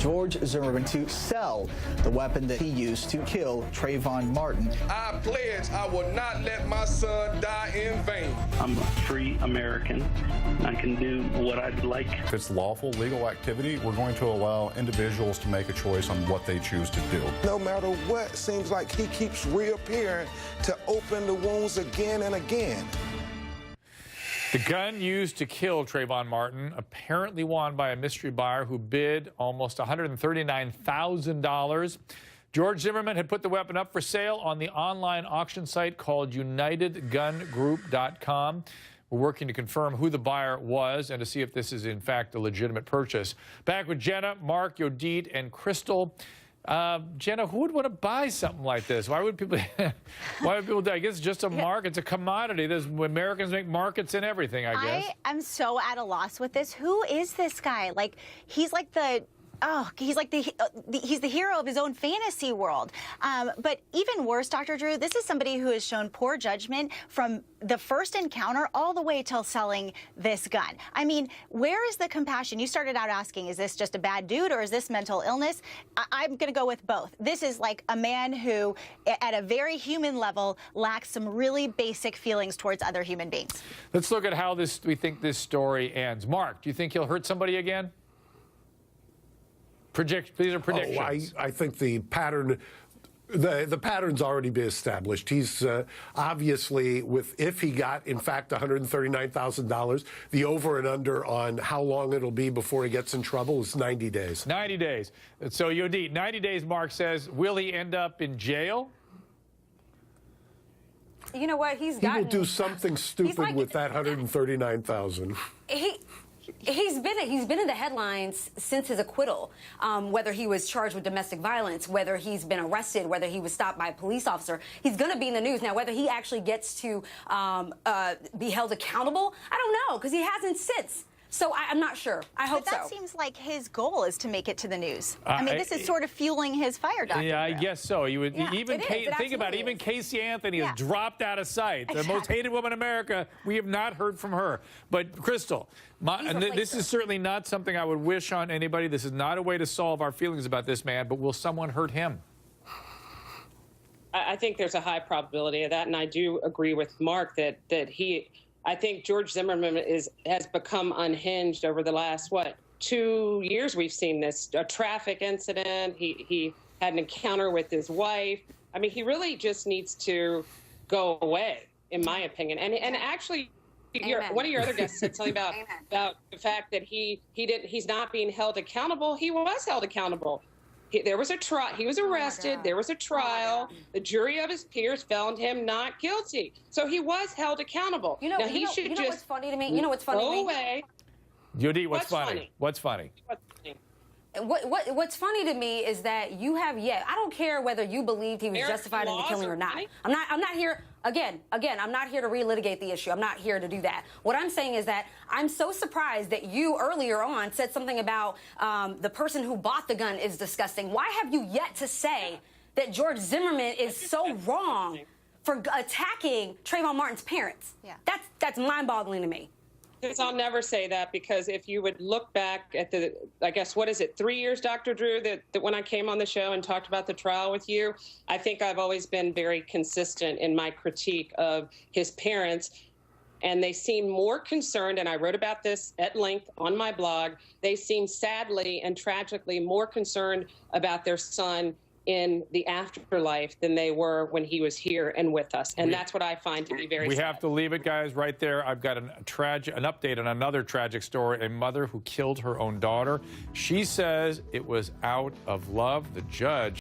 George Zimmerman to sell the weapon that he used to kill Trayvon Martin. I pledge I will not let my son die in vain. I'm a free American. I can do what I'd like. If it's lawful, legal activity, we're going to allow individuals to make a choice on what they choose to do. No matter what, it seems like he keeps reappearing to open the wounds again and again. The gun used to kill Trayvon Martin apparently won by a mystery buyer who bid almost $139,000. George Zimmerman had put the weapon up for sale on the online auction site called UnitedGunGroup.com. We're working to confirm who the buyer was and to see if this is, in fact, a legitimate purchase. Back with Jenna, Mark, Yodit, and Crystal. Jenna, who would want to buy something like this? Why would people? Why would people do? I guess it's just a market. It's a commodity. Americans make markets in everything. I guess. I'm so at a loss with this. Who is this guy? Like, he's like the. Oh, he's like he's the hero of his own fantasy world. But even worse, Dr. Drew, this is somebody who has shown poor judgment from the first encounter all the way till selling this gun. I mean, where is the compassion? You started out asking, is this just a bad dude or is this mental illness? I'm going to go with both. This is like a man who, at a very human level, lacks some really basic feelings towards other human beings. Let's look at how we think this story ends. Mark, do you think he'll hurt somebody again? These are predictions. I think the pattern, the pattern's already been established. He's obviously, if he got, in fact, $139,000, the over and under on how long it'll be before he gets in trouble is 90 days. 90 days. So, Yodit, 90 days, Mark says, will he end up in jail? You know what? He will do something stupid with that $139,000. He's been in the headlines since his acquittal, whether he was charged with domestic violence, whether he's been arrested, whether he was stopped by a police officer. He's going to be in the news. Now, whether he actually gets to be held accountable, I don't know, because he hasn't since. So I'm not sure. I hope so. But that seems like his goal is to make it to the news. I mean, this is sort of fueling his fire, Dr. Yeah, I Drew. guess so. You would even think about it. Even Casey Anthony has dropped out of sight. The most hated woman in America. We have not heard from her. But Crystal, this is certainly not something I would wish on anybody. This is not a way to solve our feelings about this man. But will someone hurt him? I think there's a high probability of that, and I do agree with Mark that I think George Zimmerman has become unhinged over the last, 2 years we've seen this. A traffic incident, he had an encounter with his wife. I mean, he really just needs to go away, in my opinion. And actually, one of your other guests said something about the fact that he's not being held accountable. He was held accountable. There was a trial. He was arrested. There was a trial. The jury of his peers found him not guilty. So he was held accountable. You know what's funny to me? You know what's funny to me? Go away. Yodit, what's funny? What's funny? What's funny to me is that you have I don't care whether you believed he was justified in the killing or not. I'm not here again, I'm not here to relitigate the issue. I'm not here to do that. What I'm saying is that I'm so surprised that you earlier on said something about the person who bought the gun is disgusting. Why have you yet to say that George Zimmerman is so wrong for attacking Trayvon Martin's parents? Yeah. That's mind-boggling to me. Because I'll never say that, because if you would look back at the, I guess, 3 years, Dr. Drew, that when I came on the show and talked about the trial with you, I think I've always been very consistent in my critique of his parents. And they seem more concerned, and I wrote about this at length on my blog, they seem sadly and tragically more concerned about their son in the afterlife than they were when he was here and with us. And that's what I find to be very sad. We have to leave it, guys, right there. I've got an update on another tragic story, a mother who killed her own daughter. She says it was out of love. The judge